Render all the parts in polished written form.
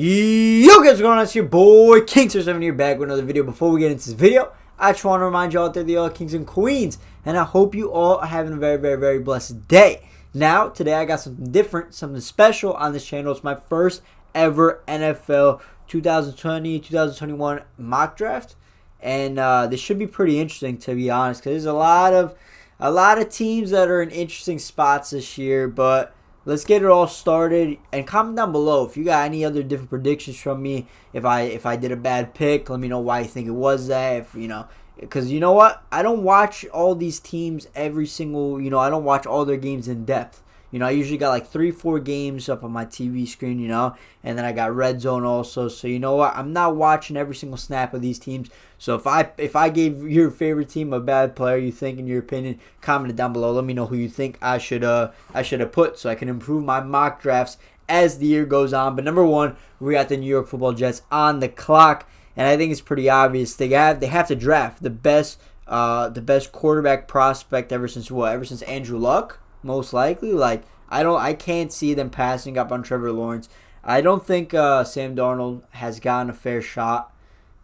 Yo guys, what's going on? It's your boy King7 here, back with another video. Before we get into this video, I just want to remind you all out there, the all kings and queens, and I hope you all are having a very blessed day. Now, today I got something different, something special on this channel. It's my first ever NFL 2020-2021 mock draft, and this should be pretty interesting, to be honest, because there's a lot of teams that are in interesting spots this year. But let's get it all started, and comment down below if you got any other different predictions from me. If I did a bad pick, let me know why you think it was that. Because you know what, I don't watch all these teams every single. I don't watch all their games in depth. I usually got like 3-4 games up on my TV screen, and then I got Red Zone also. So you know what, I'm not watching every single snap of these teams. So if I gave your favorite team a bad player, you think, in your opinion, comment it down below. Let me know who you think I should have put, so I can improve my mock drafts as the year goes on. But number one, we got the New York Football Jets on the clock, and I think it's pretty obvious they have to draft the best quarterback prospect ever since Andrew Luck. Most likely, I can't see them passing up on Trevor Lawrence. I don't think Sam Darnold has gotten a fair shot,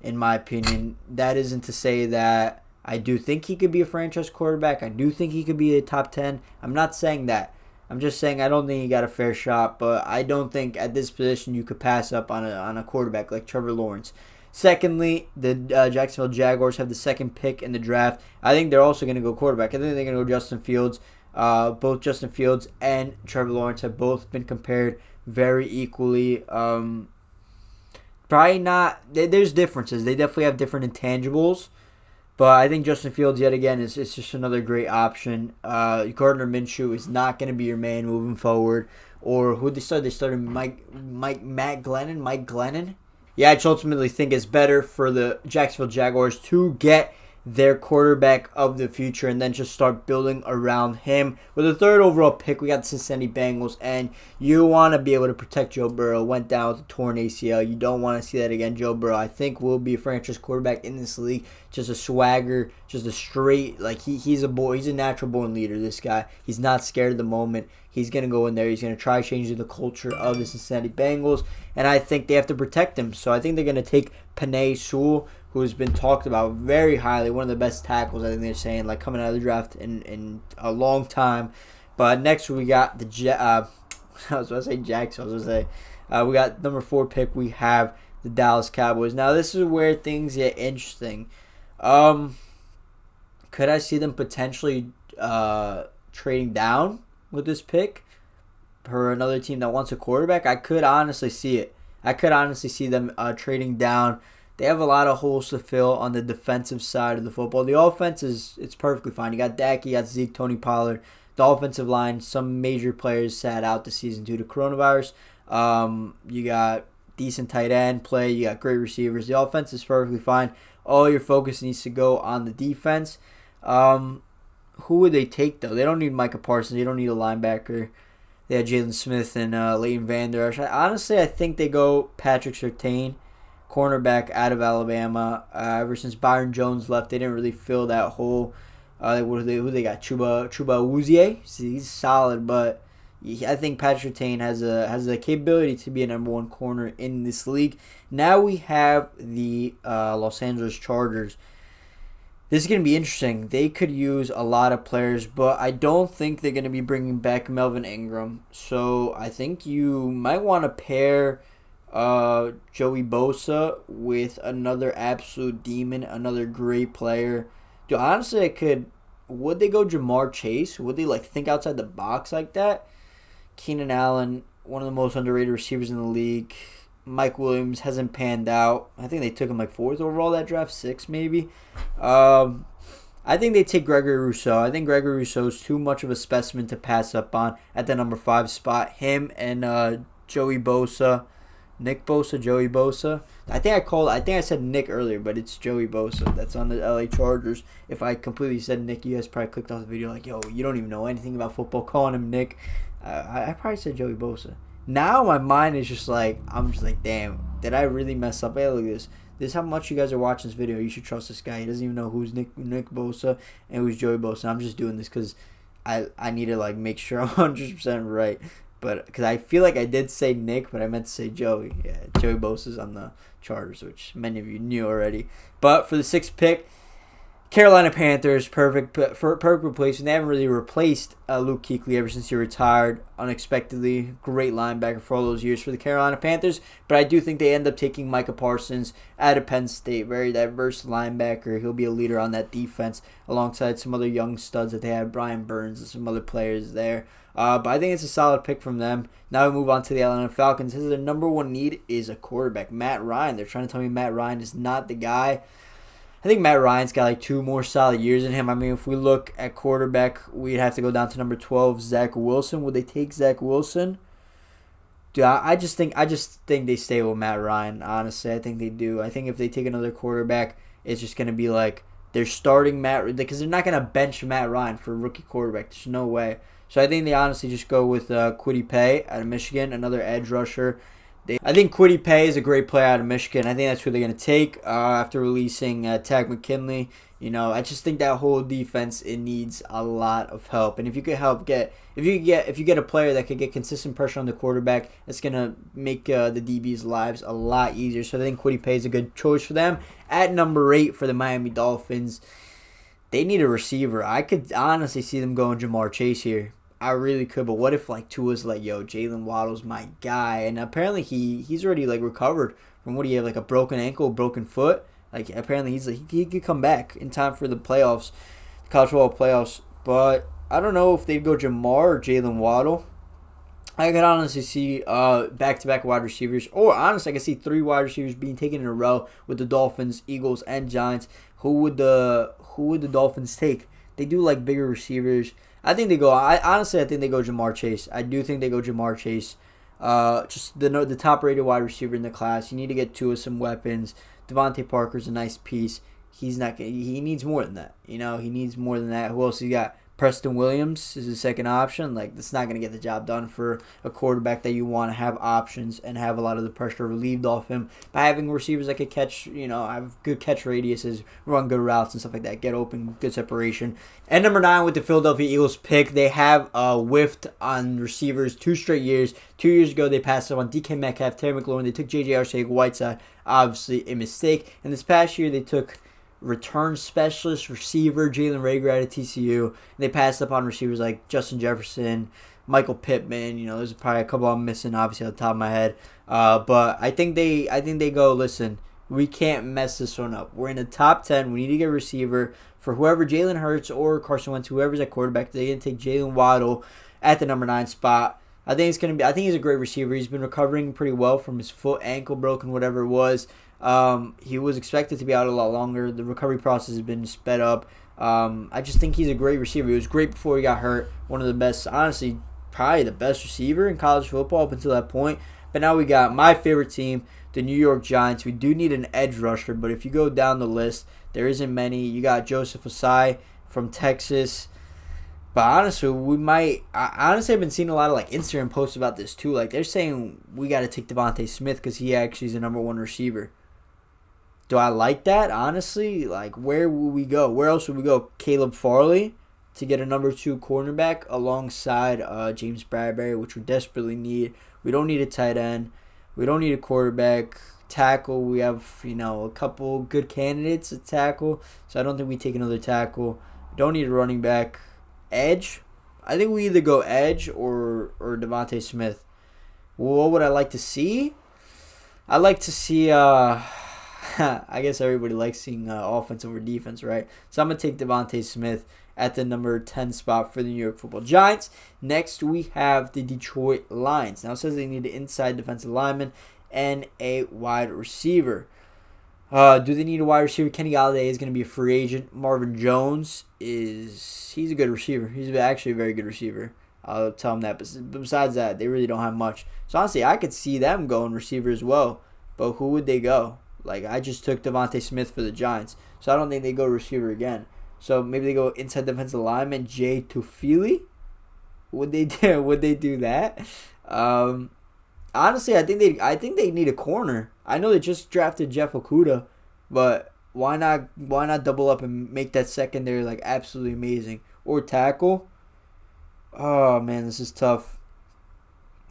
in my opinion. That isn't to say that I do think he could be a franchise quarterback. I do think he could be a top 10. I'm not saying that. I'm just saying I don't think he got a fair shot, but I don't think at this position you could pass up on a quarterback like Trevor Lawrence. Secondly, the Jacksonville Jaguars have the second pick in the draft. I think they're also going to go quarterback. I think they're going to go Justin Fields. Both Justin Fields and Trevor Lawrence have both been compared very equally. Probably not. There's differences. They definitely have different intangibles. But I think Justin Fields, yet again, is just another great option. Gardner Minshew is not going to be your man moving forward. Or who they started? They started Matt Glennon. Yeah, I just ultimately think it's better for the Jacksonville Jaguars to get their quarterback of the future and then just start building around him. With the third overall pick, we got the Cincinnati Bengals, and you want to be able to protect Joe Burrow. Went down with a torn ACL. You don't want to see that again. Joe Burrow, I think, will be a franchise quarterback in this league. Just a swagger, just a straight, he's a boy. He's a natural born leader, this guy. He's not scared of the moment. He's going to go in there. He's going to try changing the culture of the Cincinnati Bengals, and I think they have to protect him. So I think they're going to take Penei Sewell, who has been talked about very highly, one of the best tackles, I think they're saying, coming out of the draft in a long time. But next we got the I was going to say Jacksonville. We got number 4 pick. We have the Dallas Cowboys. Now this is where things get interesting. Could I see them potentially trading down with this pick for another team that wants a quarterback? I could honestly see it. I could honestly see them trading down. They have a lot of holes to fill on the defensive side of the football. The offense it's perfectly fine. You got Dak, you got Zeke, Tony Pollard. The offensive line, some major players sat out the season due to coronavirus. You got decent tight end play. You got great receivers. The offense is perfectly fine. All your focus needs to go on the defense. Who would they take, though? They don't need Micah Parsons. They don't need a linebacker. They had Jalen Smith and Leighton Vander Esch. Honestly, I think they go Patrick Surtain, cornerback out of Alabama. Ever since Byron Jones left, they didn't really fill that hole. Who they got? Chuba Uzie. He's solid, but I think Patrick Surtain has the capability to be a number 1 corner in this league. Now we have the Los Angeles Chargers. This is going to be interesting. They could use a lot of players, but I don't think they're going to be bringing back Melvin Ingram. So I think you might want to pair Joey Bosa with another absolute demon, another great player. Dude, honestly, would they go Jamar Chase? Would they think outside the box like that? Keenan Allen, one of the most underrated receivers in the league. Mike Williams hasn't panned out. I think they took him 4th overall that draft, 6th maybe. I think they take Gregory Rousseau. I think Gregory Rousseau is too much of a specimen to pass up on at the number 5 spot. Him and Joey Bosa. Joey Bosa. I think I said Nick earlier, but it's Joey Bosa. That's on the LA Chargers. If I completely said Nick, you guys probably clicked off the video yo, you don't even know anything about football, calling him Nick. I probably said Joey Bosa. Now my mind is I'm just damn, did I really mess up? Hey, look at this. This is how much you guys are watching this video. You should trust this guy. He doesn't even know who's Nick Bosa and who's Joey Bosa. I'm just doing this because I need to make sure I'm 100% right. But because I feel like I did say Nick, but I meant to say Joey. Yeah, Joey Bosa's on the Chargers, which many of you knew already. But for the sixth pick, Carolina Panthers, perfect replacement. They haven't really replaced Luke Kuechly ever since he retired unexpectedly. Great linebacker for all those years for the Carolina Panthers. But I do think they end up taking Micah Parsons out of Penn State. Very diverse linebacker. He'll be a leader on that defense alongside some other young studs that they had, Brian Burns and some other players there. But I think it's a solid pick from them. Now we move on to the Atlanta Falcons. Their number one need is a quarterback, Matt Ryan. They're trying to tell me Matt Ryan is not the guy. I think Matt Ryan's got like 2 more solid years in him. I mean, if we look at quarterback, we'd have to go down to number 12, Zach Wilson. Would they take Zach Wilson? Dude, I just think they stay with Matt Ryan. Honestly, I think they do. I think if they take another quarterback, it's just gonna be like they're starting Matt, because they're not gonna bench Matt Ryan for a rookie quarterback. There's no way. So I think they honestly just go with Kwity Paye out of Michigan, another edge rusher. I think Kwity Paye is a great player out of Michigan. I think that's who they're going to take after releasing Tag McKinley. I just think that whole defense, it needs a lot of help. And if you could if you get a player that could get consistent pressure on the quarterback, it's going to make the DB's lives a lot easier. So I think Kwity Paye is a good choice for them. At number 8 for the Miami Dolphins, they need a receiver. I could honestly see them going Jamar Chase here. I really could, but what if Tua's like, yo, Jalen Waddle's my guy, and apparently he's already recovered from what do you have, a broken ankle, broken foot. Apparently he could come back in time for the playoffs, the college football playoffs. But I don't know if they'd go Jamar or Jalen Waddle. I could honestly see back-to-back wide receivers, or honestly, I could see 3 wide receivers being taken in a row with the Dolphins, Eagles, and Giants. Who would the Dolphins take? They do bigger receivers. I think they go. I think they go Jamar Chase. I do think they go Jamar Chase. Just the top-rated wide receiver in the class. You need to get Tua some weapons. Devontae Parker's a nice piece. He's not. He needs more than that. He needs more than that. Who else you got? Preston Williams is his second option. That's not going to get the job done for a quarterback that you want to have options and have a lot of the pressure relieved off him by having receivers that could catch, have good catch radiuses, run good routes and stuff like that, get open, good separation. And number 9 with the Philadelphia Eagles pick, they have whiffed on receivers 2 straight years. 2 years ago, they passed up on DK Metcalf, Terry McLaurin. They took J.J. Arcega-Whiteside, obviously a mistake. And this past year, they took return specialist receiver Jalen Reagor out of TCU. They passed up on receivers like Justin Jefferson, Michael Pittman. There's probably a couple I'm missing, obviously, on the top of my head. But I think they go, listen, we can't mess this one up. We're in the top 10. We need to get a receiver for whoever, Jalen Hurts or Carson Wentz, whoever's at quarterback. They're going to take Jalen Waddle at the number 9 spot. I think he's a great receiver. He's been recovering pretty well from his foot, ankle broken, whatever it was. He was expected to be out a lot longer. The recovery process has been sped up. I just think he's a great receiver. He was great before he got hurt. One of the best, honestly, probably the best receiver in college football up until that point. But now we got my favorite team, the New York Giants. We do need an edge rusher, but if you go down the list, there isn't many. You got Joseph Ossai from Texas. But honestly, I've been seeing a lot of Instagram posts about this too. They're saying we got to take Devontae Smith because he actually is the number 1 receiver. Do I like that? Honestly, where will we go? Where else would we go? Caleb Farley to get a number 2 cornerback alongside James Bradbury, which we desperately need. We don't need a tight end. We don't need a quarterback. Tackle, we have, a couple good candidates at tackle, so I don't think we take another tackle. Don't need a running back. Edge, I think we either go edge or Devontae Smith. What would I like to see? I'd like to see, I guess everybody likes seeing offense over defense, right? So I'm going to take Devontae Smith at the number 10 spot for the New York Football Giants. Next, we have the Detroit Lions. Now, it says they need an inside defensive lineman and a wide receiver. Do they need a wide receiver? Kenny Golladay is going to be a free agent. Marvin Jones he's a good receiver. He's actually a very good receiver. I'll tell him that. But besides that, they really don't have much. So honestly, I could see them going receiver as well. But who would they go? I just took Devontae Smith for the Giants. So I don't think they go receiver again. So maybe they go inside defensive lineman, Jay Tufili. Would they do that? Honestly, I think they need a corner. I know they just drafted Jeff Okudah, but why not double up and make that secondary absolutely amazing? Or tackle? Oh man, this is tough.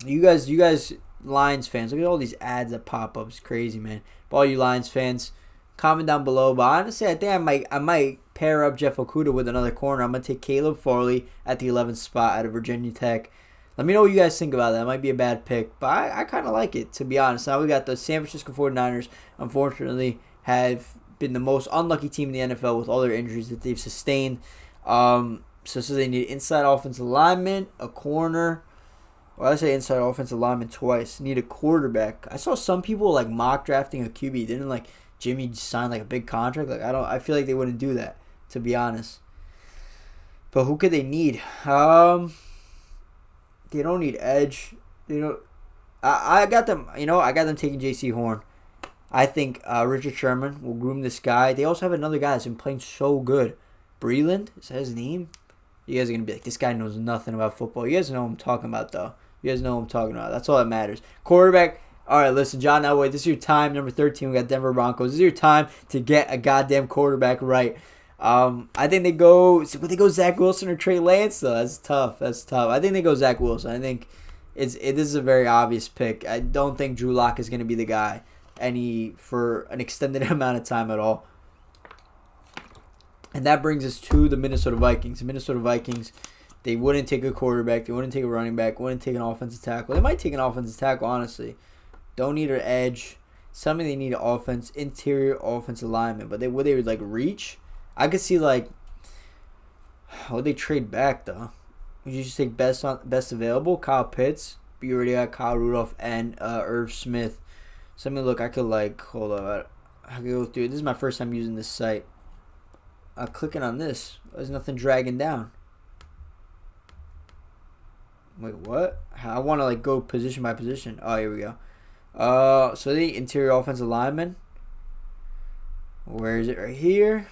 You guys, Lions fans, look at all these ads that pop up. It's crazy, man. But all you Lions fans, comment down below. But honestly, I think I might pair up Jeff Okudah with another corner. I'm gonna take Caleb Farley at the 11th spot out of Virginia Tech. Let me know what you guys think about that. It might be a bad pick, but I kind of like it, to be honest. Now we got the San Francisco 49ers, unfortunately, have been the most unlucky team in the NFL with all their injuries that they've sustained. So they need inside offensive lineman, a corner. Well, I say inside offensive lineman twice. Need a quarterback. I saw some people like mock drafting a QB. Didn't like Jimmy sign like a big contract? Like I feel like they wouldn't do that, to be honest. But who could they need? They don't need edge. They don't. I got them. I got them taking J.C. Horn. I think Richard Sherman will groom this guy. They also have another guy that's been playing so good. Breland, is that his name? You guys are going to be like, this guy knows nothing about football. You guys know what I'm talking about, though. You guys know what I'm talking about. That's all that matters. Quarterback. All right, listen, John Elway, this is your time. Number 13, we got Denver Broncos. This is your time to get a goddamn quarterback right. I think they go Zach Wilson or Trey Lance, though. That's tough. I think they go Zach Wilson. I think this is a very obvious pick. I don't think Drew Lock is going to be the guy for an extended amount of time at all. And that brings us to the Minnesota Vikings. The Minnesota Vikings, they wouldn't take a quarterback. They wouldn't take a running back. Wouldn't take an offensive tackle. They might take an offensive tackle, honestly. Don't need an edge. Something they need an offense, interior offensive lineman. But would they like reach? I could see like, would they trade back though? Would you just take best available? Kyle Pitts. But you already got Kyle Rudolph and Irv Smith. So let me look. I could like hold up. I could go through it. This is my first time using this site. Clicking on this. There's nothing dragging down. Wait, what? I want to like go position by position. Oh, here we go. So the interior offensive lineman. Where is it? Right here.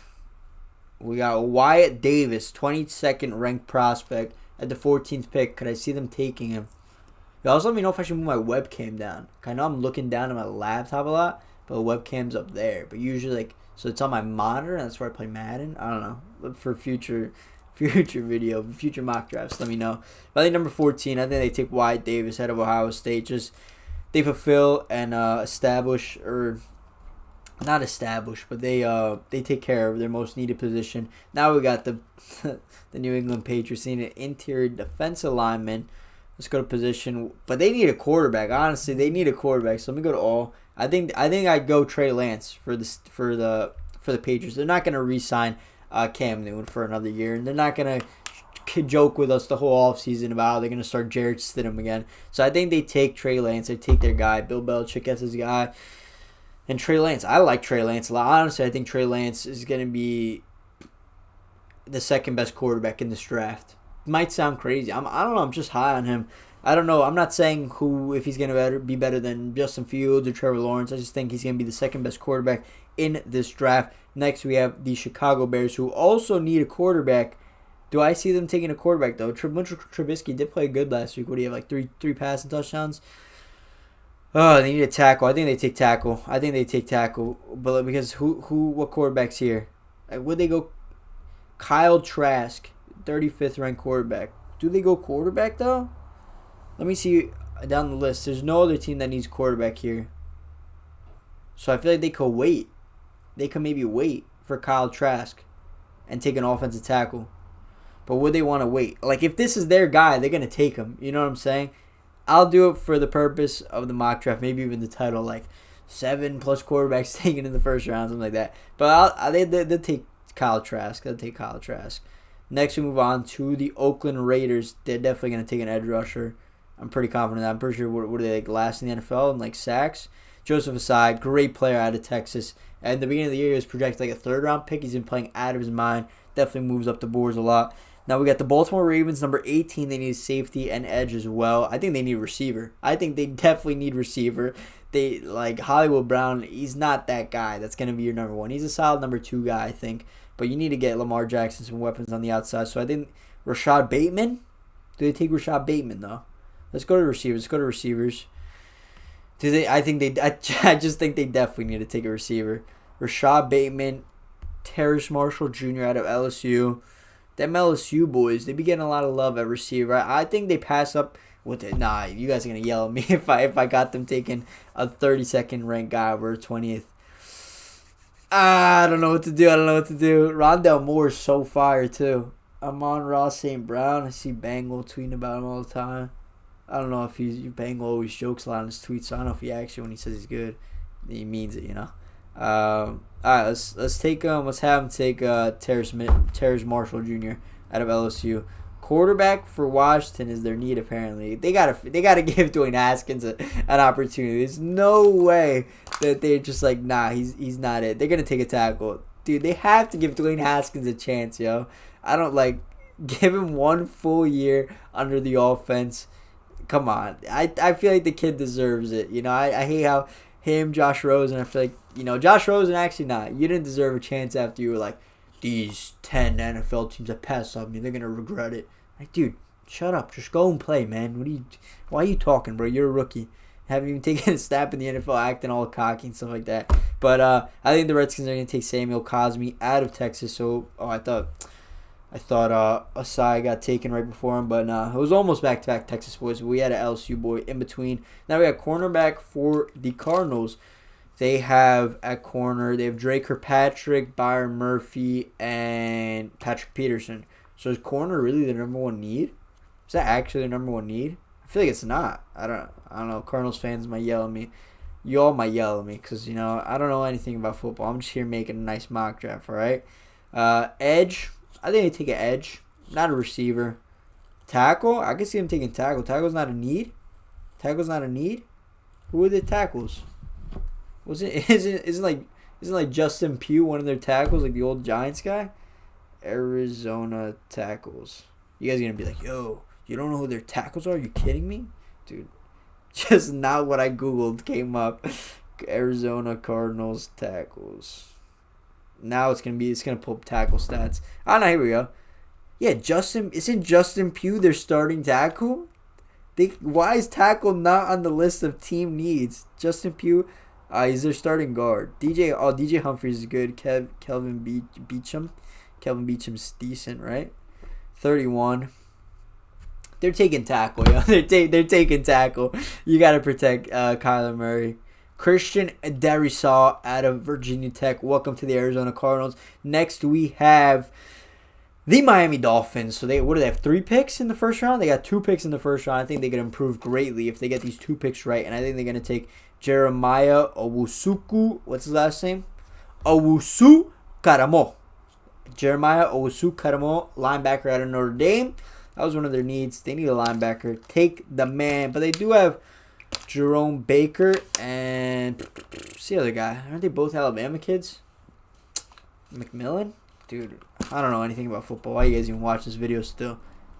We got Wyatt Davis, 22nd ranked prospect at the 14th pick. Could I see them taking him? Also, let me know if I should move my webcam down. I know I'm looking down at my laptop a lot, but the webcam's up there. But usually, so it's on my monitor, and that's where I play Madden. I don't know. But for future future mock drafts, let me know. But I think number 14, I think they take Wyatt Davis out of Ohio State. Just they fulfill and establish, or not establish, but they take care of their most needed position. Now we got the the New England Patriots need an interior defensive lineman. Let's go to position, but they need a quarterback. Honestly, they need a quarterback. So let me go to all. I think I'd go Trey Lance for the Patriots. They're not gonna re-sign Cam Newton for another year, and they're not gonna joke with us the whole offseason about how they're gonna start Jarrett Stidham again. So I think they take Trey Lance. They take their guy. Bill Belichick gets his guy, and Trey Lance. I like Trey Lance a lot. Honestly, I think Trey Lance is gonna be the second best quarterback in this draft. Might sound crazy. I don't know. I'm just high on him. I don't know. I'm not saying if he's gonna be better than Justin Fields or Trevor Lawrence. I just think he's gonna be the second best quarterback in this draft. Next, we have the Chicago Bears, who also need a quarterback. Do I see them taking a quarterback though? Mitchell Trubisky did play good last week. What do you have, like three passing touchdowns? Oh, they need a tackle. I think they take tackle. But because what quarterback's here? Would they go Kyle Trask, 35th ranked quarterback? Do they go quarterback though? Let me see down the list. There's no other team that needs quarterback here. So I feel like they could wait. They could maybe wait for Kyle Trask and take an offensive tackle. But would they want to wait? Like, if this is their guy, they're going to take him. You know what I'm saying? I'll do it for the purpose of the mock draft. Maybe even the title, like 7+ quarterbacks taken in the first round, something like that. But they'll take Kyle Trask. Next, we move on to the Oakland Raiders. They're definitely going to take an edge rusher. I'm pretty confident in that. I'm pretty sure, what are they, like, last in the NFL in, like, sacks? Joseph Asai, great player out of Texas. At the beginning of the year, he was projected like a third-round pick. He's been playing out of his mind. Definitely moves up the boards a lot. Now we got the Baltimore Ravens, number 18. They need safety and edge as well. I think they need receiver. I think they definitely need receiver. They like Hollywood Brown. He's not that guy that's going to be your number one. He's a solid number 2 guy, I think. But you need to get Lamar Jackson some weapons on the outside. So I think Rashad Bateman. Do they take Rashad Bateman though? Let's go to receivers. Do they? I just think they definitely need to take a receiver. Rashad Bateman, Terrace Marshall Jr. out of LSU. Them LSU boys, they be getting a lot of love at receiver. I think they pass up With it, nah, you guys are gonna yell at me if I got them taking a 32nd ranked guy over 20th. I don't know what to do. Rondell Moore is so fire too. Amon-Ra St. Brown. I see Bangle tweeting about him all the time. I don't know if Bangle always jokes a lot in his tweets, so I don't know if he actually, when he says he's good, he means it, all right, let's take let's have him take Terrace Marshall Jr. out of LSU. Quarterback for Washington is their need apparently. They gotta give Dwayne Haskins an opportunity. There's no way that they're just like, nah, he's not it. They're gonna take a tackle. Dude, they have to give Dwayne Haskins a chance, yo. I don't give him 1 full year under the offense. Come on. I feel like the kid deserves it. I hate how him, Josh Rosen, I feel like, Josh Rosen actually not. You didn't deserve a chance after you were like, these 10 NFL teams that pass on me, they're going to regret it. Like, dude, shut up. Just go and play, man. Why are you talking, bro? You're a rookie. Haven't even taken a snap in the NFL, acting all cocky and stuff like that. But I think the Redskins are going to take Samuel Cosmi out of Texas. So, I thought Asai got taken right before him, but it was almost back-to-back Texas boys. We had an LSU boy in between. Now we got cornerback for the Cardinals. They have at corner, they have Dre Kirkpatrick, Byron Murphy, and Patrick Peterson. So is corner really the number one need? Is that actually the number one need? I feel like it's not. I don't know. Cardinals fans might yell at me. You all might yell at me because, I don't know anything about football. I'm just here making a nice mock draft, all right? Edge. I think they take an edge, not a receiver. Tackle. I can see them taking tackle. Tackle's not a need. Who are the tackles? Isn't like Justin Pugh one of their tackles, like the old Giants guy? Arizona tackles. You guys are gonna be like, yo, you don't know who their tackles are? Are you kidding me? Dude, just not what I Googled came up. Arizona Cardinals tackles. Now it's gonna pull up tackle stats. Oh no, here we go. Yeah, isn't Justin Pugh their starting tackle? Why is tackle not on the list of team needs? Justin Pugh, he's their starting guard. DJ Humphries is good. Kelvin Beacham's decent, right? 31. They're taking tackle, yo. They're taking tackle. You gotta protect Kyler Murray. Christian Darrisaw out of Virginia Tech. Welcome to the Arizona Cardinals. Next we have the Miami Dolphins. So they have 3 picks in the first round? They got 2 picks in the first round. I think they could improve greatly if they get these 2 picks right. And I think they're going to take Jeremiah Owusu. What's his last name? Owusu Karamo. Jeremiah Owusu Karamo, linebacker out of Notre Dame. That was one of their needs. They need a linebacker. Take the man. But they do have Jerome Baker and what's the other guy? Aren't they both Alabama kids? McMillan? Dude, I don't know anything about football. Why you guys even watch this video still?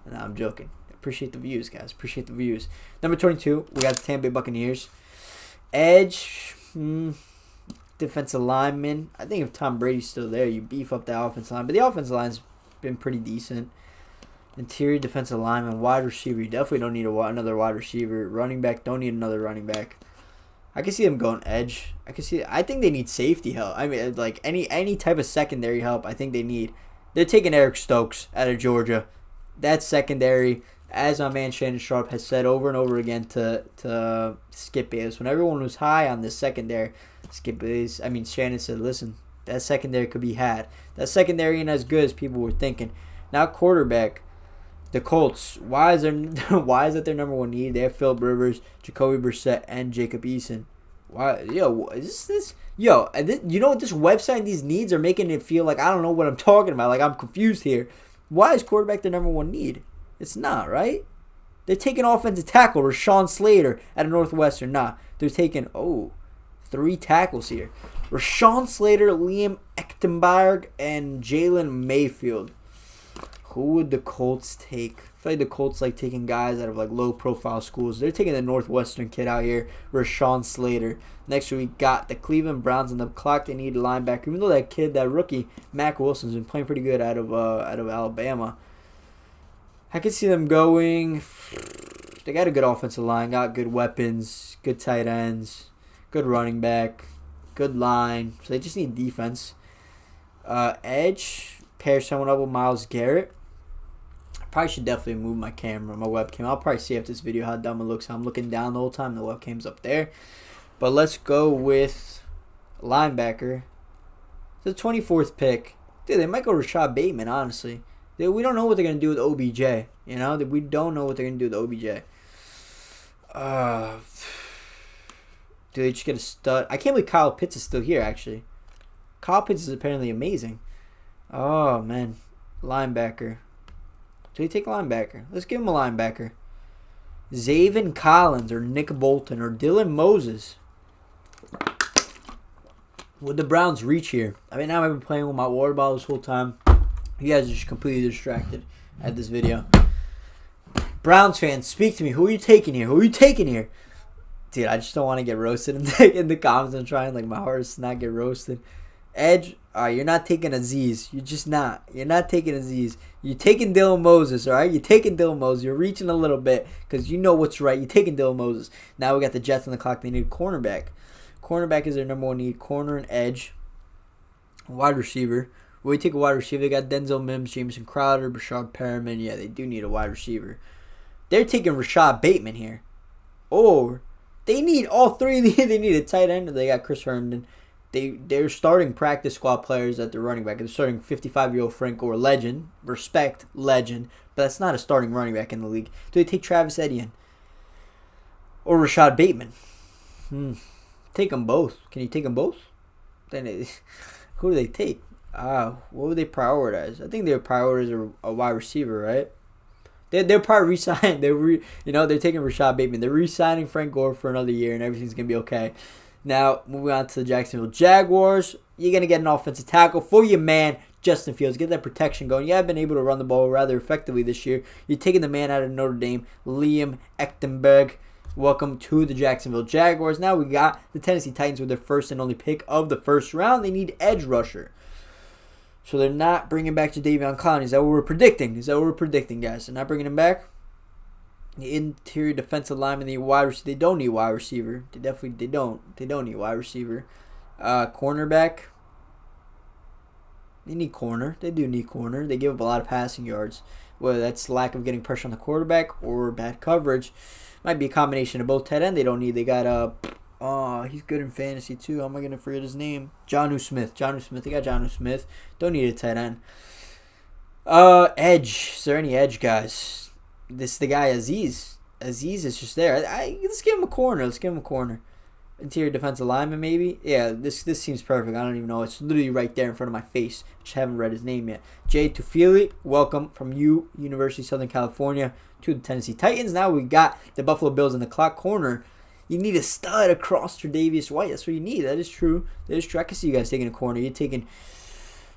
No, I'm joking. Appreciate the views, guys. Appreciate the views. Number 22, we got the Tampa Bay Buccaneers. Edge, defensive lineman. I think if Tom Brady's still there, you beef up the offensive line. But the offensive line's been pretty decent. Interior defensive lineman, wide receiver. You definitely don't need another wide receiver. Running back, don't need another running back. I can see them going edge. I think they need safety help. I mean, like any type of secondary help. I think they need. They're taking Eric Stokes out of Georgia. That's secondary, as my man Shannon Sharp has said over and over again to Skip Bayless. When everyone was high on this secondary, Shannon said, listen, that secondary could be had. That secondary ain't as good as people were thinking. Now quarterback. The Colts, why is that their number one need? They have Phillip Rivers, Jacoby Brissett, and Jacob Eason. Why, yo, is this? Yo, you know what this website, these needs are making it feel like I don't know what I'm talking about. Like I'm confused here. Why is quarterback their number one need? It's not, right? They're taking offensive tackle, Rashawn Slater out of Northwestern. Nah, they're taking 3 tackles here. Rashawn Slater, Liam Eckenberg, and Jalen Mayfield. Who would the Colts take? I feel like the Colts like taking guys out of like low-profile schools. They're taking the Northwestern kid out here, Rashawn Slater. Next we got the Cleveland Browns on the clock. They need a linebacker. Even though that rookie, Mac Wilson's been playing pretty good out of Alabama. I could see them going. They got a good offensive line, got good weapons, good tight ends, good running back, good line. So they just need defense. Edge, pair someone up with Myles Garrett. Probably should definitely move my camera, my webcam. I'll probably see after this video how dumb it looks. How I'm looking down the whole time. The webcam's up there. But let's go with linebacker. The 24th pick. Dude, they might go Rashad Bateman, honestly. We don't know what they're going to do with OBJ. You know, we don't know what they're going to do with OBJ. Dude, they just get a stud. I can't believe Kyle Pitts is still here, actually. Kyle Pitts is apparently amazing. Oh, man. Linebacker. Do they take linebacker? Let's give him a linebacker. Zaven Collins or Nick Bolton or Dylan Moses. Would the Browns reach here? I mean, now I've been playing with my water bottle this whole time. You guys are just completely distracted at this video. Browns fans, speak to me. Who are you taking here? Who are you taking here? Dude, I just don't want to get roasted in the comments. I'm trying like my hardest to not get roasted. Edge, all right, you're not taking Aziz. You're just not. You're not taking Aziz. You're taking Dylan Moses, all right? You're taking Dylan Moses. You're reaching a little bit because you know what's right. You're taking Dylan Moses. Now we got the Jets on the clock. They need a cornerback. Cornerback is their number one need. Corner and edge. Wide receiver. When we take a wide receiver, they got Denzel Mims, Jameson Crowder, Brashad Perriman. Yeah, they do need a wide receiver. They're taking Rashad Bateman here. Or they need all three of these. They need a tight end. They got Chris Herndon. They're starting practice squad players at the running back. They're starting 55-year-old Frank Gore, legend. Respect, legend. But that's not a starting running back in the league. Do they take Travis Etienne? Or Rashad Bateman? Take them both. Can you take them both? Then who do they take? What would they prioritize? I think they would prioritize a wide receiver, right? They'll probably re-sign. They're taking Rashad Bateman. They're re-signing Frank Gore for another year, and everything's gonna be okay. Now moving on to the Jacksonville Jaguars, you're gonna get an offensive tackle for your man Justin Fields. Get that protection going. You have been able to run the ball rather effectively this year. You're taking the man out of Notre Dame, Liam Eckenberg. Welcome to the Jacksonville Jaguars. Now we got the Tennessee Titans with their first and only pick of the first round. They need edge rusher. So they're not bringing back Jadeveon Clowney. Is that what we're predicting? Guys? They're not bringing him back. The interior defensive lineman, the wide receiver. They don't need wide receiver. They don't need wide receiver. Cornerback. They need corner. They do need corner. They give up a lot of passing yards. Whether that's lack of getting pressure on the quarterback or bad coverage. Might be a combination of both. Tight end they don't need. They got he's good in fantasy too. How am I gonna forget his name? Jonnu Smith. They got Jonnu Smith. Don't need a tight end. Edge. Is there any edge guys? This is the guy Aziz. Aziz is just there. Let's give him a corner. Interior defensive lineman maybe. Yeah, this seems perfect. I don't even know. It's literally right there in front of my face. I just haven't read his name yet. Jay Tufili, welcome from University of Southern California to the Tennessee Titans. Now we got the Buffalo Bills in the clock corner. You need a stud across Tre'Davious White. That's what you need. That is true. I can see you guys taking a corner. You're taking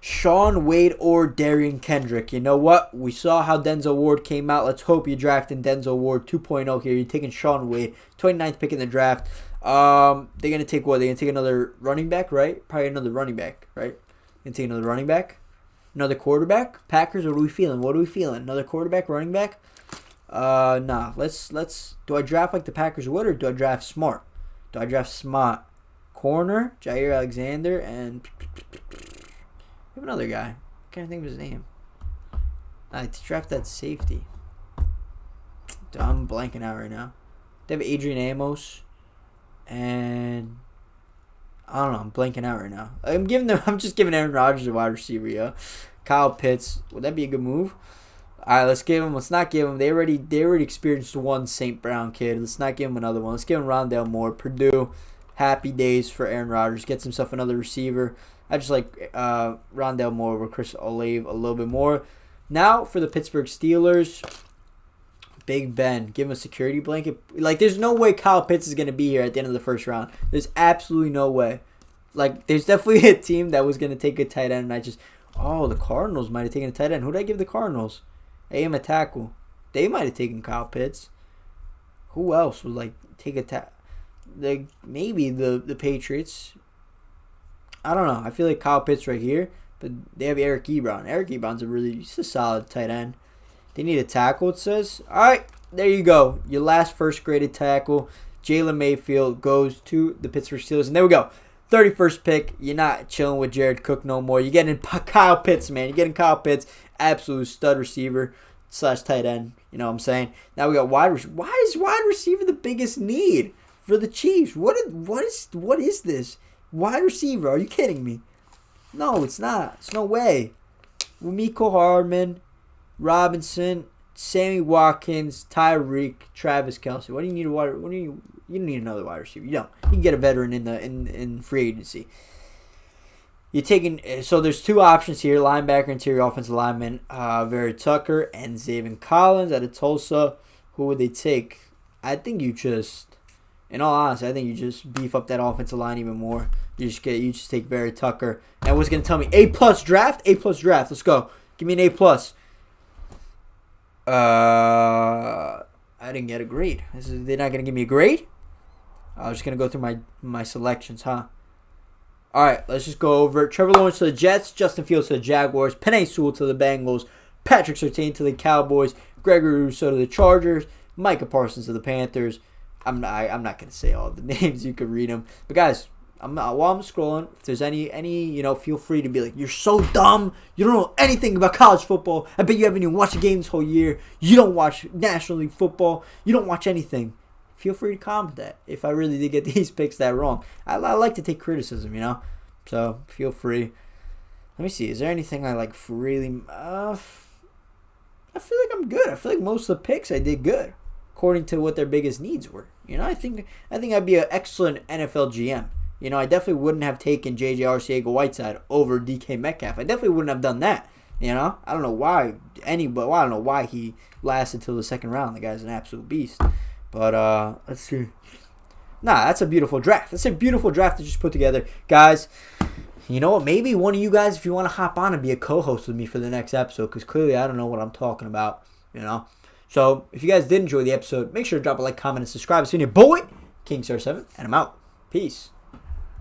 Sean Wade or Darian Kendrick. You know what? We saw how Denzel Ward came out. Let's hope you're drafting Denzel Ward 2.0 here. You're taking Sean Wade, 29th pick in the draft. They're going to take what? They're going to take another running back, right? Probably another running back, right? Going to take another running back? Another quarterback? Packers, what are we feeling? Another quarterback, running back? Nah. Let's. Do I draft like the Packers would, or do I draft smart? Corner, Jair Alexander, and we have another guy. I can't think of his name. I draft that safety. Dude, I'm blanking out right now. They have Adrian Amos, and I don't know. I'm blanking out right now. I'm just giving Aaron Rodgers a wide receiver, yo. Kyle Pitts. Would that be a good move? All right, let's not give him. They already experienced one St. Brown kid. Let's not give him another one. Let's give him Rondale Moore. Purdue, happy days for Aaron Rodgers. Gets himself another receiver. I just like Rondale Moore over Chris Olave a little bit more. Now for the Pittsburgh Steelers, Big Ben. Give him a security blanket. Like, there's no way Kyle Pitts is going to be here at the end of the first round. There's absolutely no way. Like, there's definitely a team that was going to take a tight end, and the Cardinals might have taken a tight end. Who did I give the Cardinals? A.M. a tackle. They might have taken Kyle Pitts. Who else would take a tackle? Maybe the Patriots. I don't know. I feel like Kyle Pitts right here, but they have Eric Ebron. Eric Ebron's he's a solid tight end. They need a tackle, it says. All right, there you go. Your last first graded tackle, Jalen Mayfield, goes to the Pittsburgh Steelers. And there we go. 31st pick. You're not chilling with Jared Cook no more. You're getting Kyle Pitts, man. You're getting Kyle Pitts. Absolute stud receiver. slash tight end. You know what I'm saying? Now we got wide receiver. Why is wide receiver the biggest need for the Chiefs? What is this? Wide receiver? Are you kidding me? No, it's not. It's no way. Mecole Hardman, Robinson, Sammy Watkins, Tyreek, Travis Kelce. What do you need you don't need another wide receiver. You don't. You can get a veteran in free agency. You're taking, so there's two options here: linebacker, interior offensive lineman, Vera Tucker and Zaven Collins out of Tulsa. Who would they take? I think you just, in all honesty, I think you just beef up that offensive line even more. You just take Vera Tucker. And what's gonna tell me A+ draft? A+ draft. Let's go. Give me an A+. I didn't get a grade. They're not gonna give me a grade. I was just gonna go through my selections, huh? All right, let's just go over it. Trevor Lawrence to the Jets, Justin Fields to the Jaguars, Penei Sewell to the Bengals, Patrick Surtain to the Cowboys, Gregory Rousseau to the Chargers, Micah Parsons to the Panthers. I'm not gonna say all the names. You could read them. But guys, while I'm scrolling, if there's any feel free to be like, you're so dumb. You don't know anything about college football. I bet you haven't even watched a game this whole year. You don't watch National League football. You don't watch anything. Feel free to comment that if I really did get these picks that wrong. I like to take criticism, so feel free. Let me see. Is there anything I like really? I feel like I'm good. I feel like most of the picks I did good, according to what their biggest needs were. I think I'd be an excellent NFL GM. I definitely wouldn't have taken J.J. Arcega-Whiteside over DK Metcalf. I definitely wouldn't have done that. I don't know why I don't know why he lasted till the second round. The guy's an absolute beast. But let's see. Nah, that's a beautiful draft. That's a beautiful draft to just put together. Guys, you know what? Maybe one of you guys, if you want to hop on and be a co-host with me for the next episode, because clearly I don't know what I'm talking about, So if you guys did enjoy the episode, make sure to drop a like, comment, and subscribe. It's been your boy, King Sir 7, and I'm out. Peace.